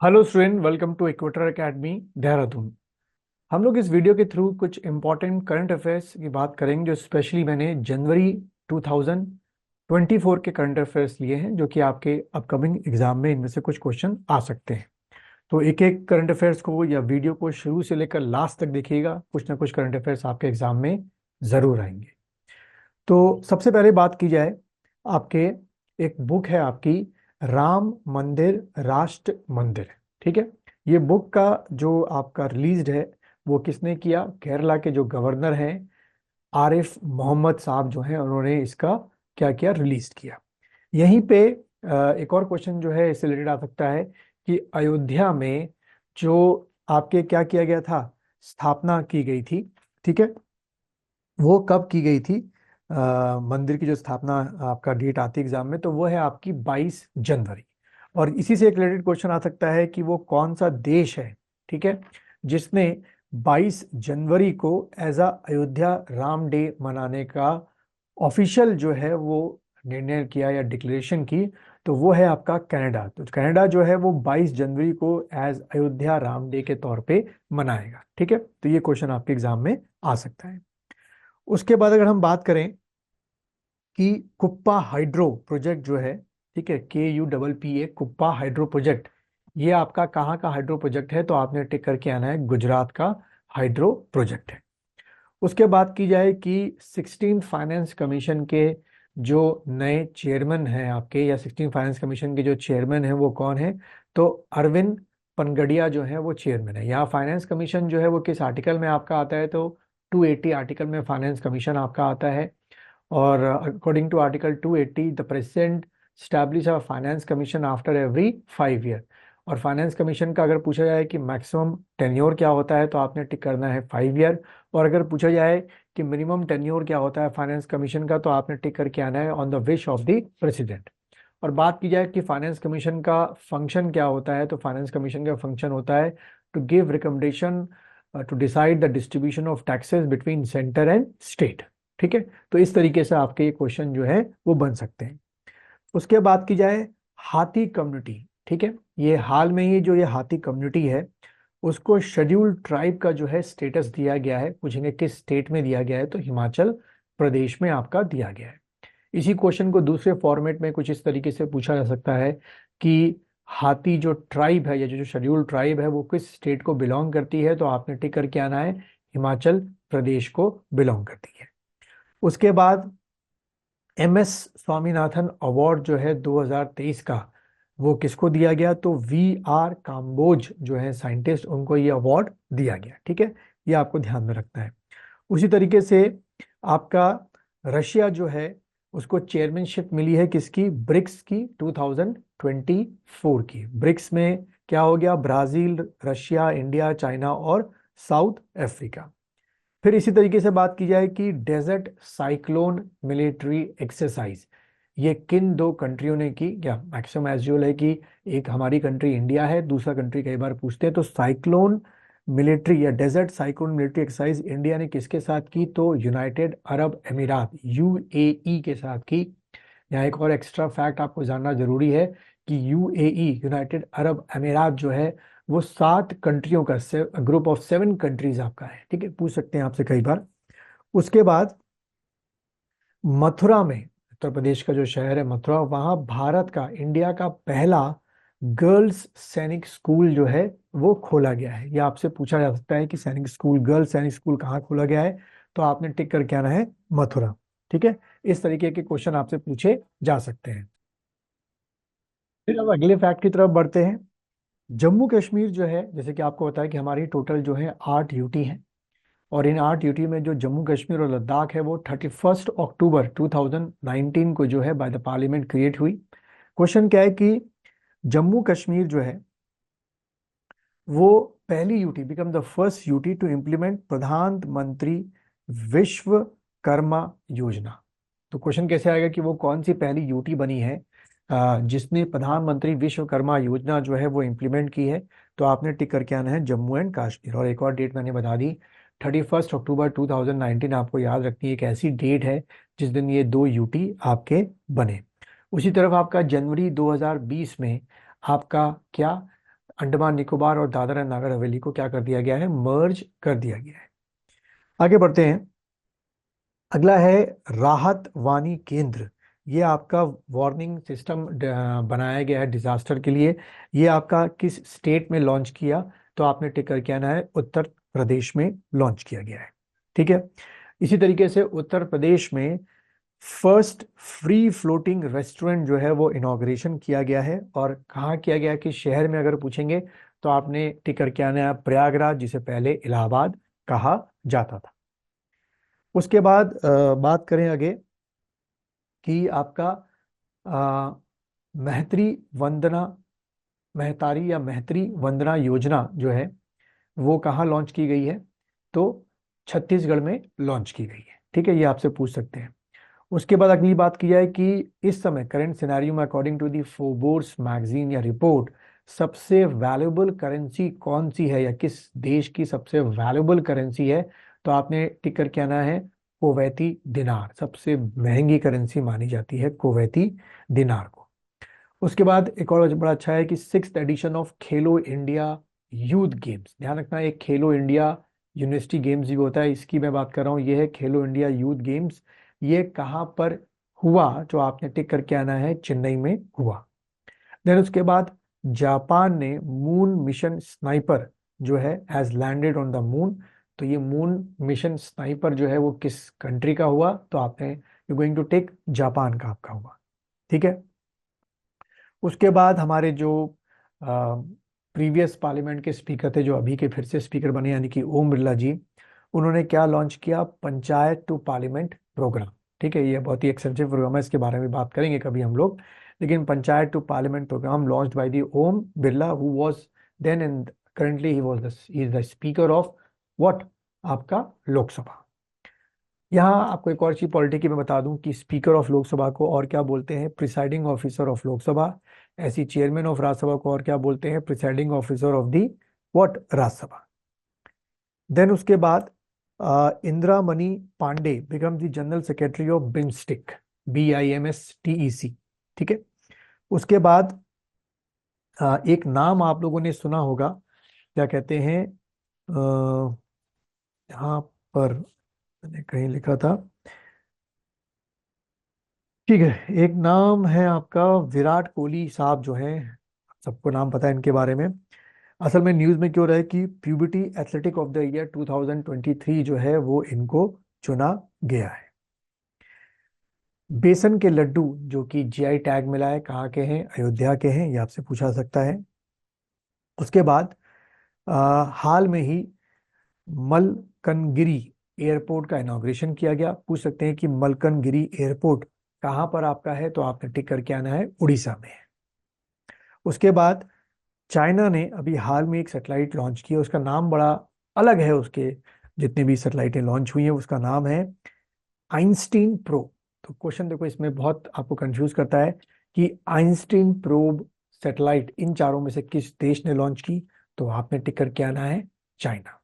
Hello student, welcome to Equator Academy Dehradun. हम लोग इस वीडियो के थ्रू कुछ इंपॉर्टेंट करंट अफेयर्स की बात करेंगे जो स्पेशली मैंने जनवरी 2024 के करंट अफेयर्स लिए हैं, जो कि आपके अपकमिंग एग्जाम में इनमें से कुछ क्वेश्चन आ सकते हैं। तो एक एक करंट अफेयर्स को या वीडियो को शुरू से लेकर लास्ट तक देखिएगा, कुछ ना कुछ करंट अफेयर्स आपके एग्जाम में जरूर आएंगे। तो सबसे पहले बात की जाए, आपके एक बुक है आपकी, राम मंदिर राष्ट्र मंदिर। ठीक है। ये बुक का जो आपका रिलीज्ड है वो किसने किया? केरला के जो गवर्नर हैं आरिफ मोहम्मद साहब जो हैं, उन्होंने इसका क्या किया, रिलीज किया। यहीं पे एक और क्वेश्चन जो है इससे रिलेटेड आ सकता है कि अयोध्या में जो आपके क्या किया गया था, स्थापना की गई थी। ठीक है। वो कब की गई थी? मंदिर की जो स्थापना आपका डेट आती है एग्जाम में, तो वो है आपकी 22 जनवरी। और इसी से एक रिलेटेड क्वेश्चन आ सकता है कि वो कौन सा देश है, ठीक है, जिसने 22 जनवरी को as a Ayodhya Ram day मनाने का ऑफिशियल जो है वो निर्णय किया या डिक्लेरेशन की। तो वो है आपका कनाडा। तो कनाडा जो है वो 22 जनवरी को एज अयोध्या राम डे के तौर पे मनाएगा। ठीक है। तो ये क्वेश्चन आपके एग्जाम में आ सकता है। उसके बाद अगर हम बात करें कि कुप्पा हाइड्रो प्रोजेक्ट जो है, ठीक है, KUPPA कुप्पा हाइड्रो प्रोजेक्ट, ये आपका कहाँ का हाइड्रो प्रोजेक्ट है? तो आपने टिक करके आना है, गुजरात का हाइड्रो प्रोजेक्ट है। उसके बाद की जाए कि 16 फाइनेंस कमीशन के जो नए चेयरमैन हैं आपके, या 16 फाइनेंस कमीशन के जो चेयरमैन हैं वो कौन है? तो अरविंद पनगड़िया जो है वो चेयरमैन है। यहाँ फाइनेंस कमीशन जो है वो किस आर्टिकल में आपका आता है? तो 280 आर्टिकल में फाइनेंस कमीशन आपका आता है। और according to article 280 the president establish a finance commission after every 5 year. और फाइनेंस कमीशन का अगर पूछा जाए कि मैक्सिमम टेन्योर क्या होता है, तो आपने टिक करना है 5 ईयर। और अगर पूछा जाए कि मिनिमम टेन्योर क्या होता है फाइनेंस कमीशन का, तो आपने टिक करके आना है on the wish of the president. और बात की जाए कि फाइनेंस कमीशन का फंक्शन क्या होता है, तो फाइनेंस कमीशन का फंक्शन होता है to give recommendation to decide the distribution of taxes between centre and state. ठीक है। तो इस तरीके से आपके ये क्वेश्चन जो है वो बन सकते हैं। उसके बाद की जाए हाथी कम्युनिटी। ठीक है। ये हाल में ही जो ये हाथी कम्युनिटी है उसको शेड्यूल्ड ट्राइब का जो है स्टेटस दिया गया है। पूछेंगे किस स्टेट में दिया गया है, तो हिमाचल प्रदेश में आपका दिया गया है। इसी क्वेश्चन को दूसरे फॉर्मेट में कुछ इस तरीके से पूछा जा सकता है कि हाथी जो ट्राइब है या जो शेड्यूल्ड ट्राइब है वो किस स्टेट को बिलोंग करती है, तो आपने टिक करके आना है, हिमाचल प्रदेश को बिलोंग करती है। उसके बाद MS स्वामीनाथन अवार्ड जो है 2023 का, वो किसको दिया गया? तो VR काम्बोज जो है साइंटिस्ट, उनको ये अवार्ड दिया गया। ठीक है। ये आपको ध्यान में रखना है। उसी तरीके से आपका रशिया जो है उसको चेयरमैनशिप मिली है किसकी? ब्रिक्स की, 2024 की। ब्रिक्स में क्या हो गया? ब्राजील, रशिया, इंडिया, चाइना और साउथ अफ्रीका। फिर इसी तरीके से बात की जाए कि डेजर्ट साइक्लोन मिलिट्री एक्सरसाइज, ये किन दो कंट्रियों ने की? क्या मैक्सिमम एज्यूल है कि एक हमारी कंट्री इंडिया है, दूसरा कंट्री कई बार पूछते हैं। तो साइक्लोन मिलिट्री या desert cyclone military exercise India ने किसके साथ की? तो यूनाइटेड अरब अमीरात, UAE के साथ की। यहाँ एक और एक्स्ट्रा फैक्ट आपको जानना जरूरी है कि UAE, यूनाइटेड अरब अमीरात जो है वो 7 कंट्रियों का ग्रुप ऑफ 7 कंट्रीज आपका है। ठीक है, पूछ सकते हैं आपसे कई बार। उसके बाद मथुरा में, उत्तर प्रदेश का जो शहर है मथुरा, वहां भारत का, इंडिया का पहला गर्ल्स सैनिक स्कूल जो है वो खोला गया है। यह आपसे पूछा जा सकता है कि सैनिक स्कूल, गर्ल्स सैनिक स्कूल कहाँ खोला गया है, तो आपने टिक करके आना है मथुरा। ठीक है। इस तरीके के क्वेश्चन आपसे पूछे जा सकते हैं। फिर अब अगले फैक्ट की तरफ बढ़ते हैं। जम्मू कश्मीर जो है, जैसे कि आपको बताया कि हमारी टोटल जो है 8 UT हैं। और इन 8 UT में जो जम्मू कश्मीर और लद्दाख है वो 31 अक्टूबर 2019 को जो है बाय द पार्लियामेंट क्रिएट हुई। क्वेश्चन क्या है कि जम्मू कश्मीर जो है वो पहली UT, become the first UT to implement Pradhan Mantri Vishwakarma योजना। तो क्वेश्चन कैसे आएगा कि वो कौन सी पहली UT बनी है जिसने प्रधानमंत्री विश्वकर्मा योजना जो है वो इम्प्लीमेंट की है? तो आपने टिक करके आना है जम्मू एंड कश्मीर। और एक और डेट मैंने बता दी, 31 अक्टूबर 2019 आपको याद रखनी है, एक ऐसी डेट है जिस दिन ये 2 UT आपके बने। उसी तरफ आपका जनवरी 2020 में आपका क्या अंडमान निकोबार और दादरा एंड नागर हवेली को क्या कर दिया गया है, मर्ज कर दिया गया है। आगे बढ़ते हैं। अगला है राहत वाणी केंद्र। ये आपका वार्निंग सिस्टम बनाया गया है डिजास्टर के लिए। ये आपका किस स्टेट में लॉन्च किया, तो आपने टिक करके आना है, उत्तर प्रदेश में लॉन्च किया गया है। ठीक है। इसी तरीके से उत्तर प्रदेश में फर्स्ट फ्री फ्लोटिंग रेस्टोरेंट जो है वो इनॉग्रेशन किया गया है। और कहाँ किया गया है, कि शहर में अगर पूछेंगे तो आपने टिक करके आना है प्रयागराज, जिसे पहले इलाहाबाद कहा जाता था। उसके बाद बात करें आगे कि आपका अ, महत्री वंदना महतारी या महत्री वंदना योजना जो है वो कहाँ लॉन्च की गई है, तो छत्तीसगढ़ में लॉन्च की गई है। ठीक है, ये आपसे पूछ सकते हैं। उसके बाद अगली बात की जाए कि इस समय करंट सिनेरियो में according to the Forbes magazine या रिपोर्ट, सबसे वैल्यूएबल करेंसी कौन सी है या किस देश की सबसे वैल्यूएबल करेंसी है, तो आपने टिक करके आना है कुवैती दिनार। सबसे महंगी करेंसी मानी जाती है कुवैती दिनार को। उसके बाद एक और बड़ा अच्छा है कि sixth addition of Khelo India youth games. ध्यान रखना, एक खेलो इंडिया यूनिवर्सिटी गेम्स भी होता है, इसकी मैं बात कर रहा हूँ। ये है खेलो इंडिया यूथ गेम्स। ये कहाँ पर हुआ, जो आपने टिक करके आना है, चेन्नई में हुआ। देन उसके बाद जापान ने मून मिशन स्नाइपर जो है has landed on the moon. तो ये मून मिशन स्नाइपर जो है वो किस कंट्री का हुआ, तो आपने you going to take Japan का आपका हुआ। ठीक है। उसके बाद हमारे जो प्रीवियस पार्लियामेंट के स्पीकर थे, जो अभी के फिर से स्पीकर बने, यानी कि ओम बिरला जी, उन्होंने क्या लॉन्च किया, पंचायत टू पार्लियामेंट प्रोग्राम। ठीक है, ये बहुत ही एक्सटेंसिव प्रोग्राम है, इसके बारे में बात करेंगे कभी हम लोग। लेकिन panchayat to parliament programme launched by the Om Birla, who was then and currently he is the speaker of what, आपका लोकसभा। यहाँ आपको एक और चीज पॉलिटी की मैं बता दूं कि स्पीकर ऑफ लोकसभा को और क्या बोलते हैं, प्रिसाइडिंग ऑफिसर ऑफ लोकसभा। ऐसी चेयरमैन ऑफ राज्यसभा को और क्या बोलते हैं, presiding officer of the what, Rajya Sabha. Then उसके बाद Indira Mani Pandey become the general secretary of BIMSTEC, BIMSTEC। ठीक है। उसके बाद एक नाम आप लोगों ने सुना होगा, क्या कहते हैं, यहाँ पर मैंने कहीं लिखा था। ठीक है, एक नाम है आपका विराट कोहली साहब जो है, सबको नाम पता है इनके बारे में। असल में न्यूज़ में क्यों रहा है कि puberty athletic of the year 2023 जो है वो इनको चुना गया है। बेसन के लड्डू जो कि GI टैग मिला है, कहाँ के हैं, अयोध्या के हैं, ये आपसे पूछा सकता है। उसके बाद हाल में ही मलकनगिरी एयरपोर्ट का इनॉग्रेशन किया गया। पूछ सकते हैं कि मलकनगिरी एयरपोर्ट कहाँ पर आपका है, तो आपने टिक करके आना है, उड़ीसा में है। उसके बाद चाइना ने अभी हाल में एक सैटेलाइट लॉन्च की है, उसका नाम बड़ा अलग है, उसके जितने भी सैटेलाइटें लॉन्च हुई हैं उसका नाम है आइंस्टीन प्रो। तो क्वेश्चन देखो, इसमें बहुत आपको कंफ्यूज करता है कि आइंस्टीन प्रोब सैटेलाइट इन चारों में से किस देश ने लॉन्च की, तो आपने टिक करके आना है चाइना।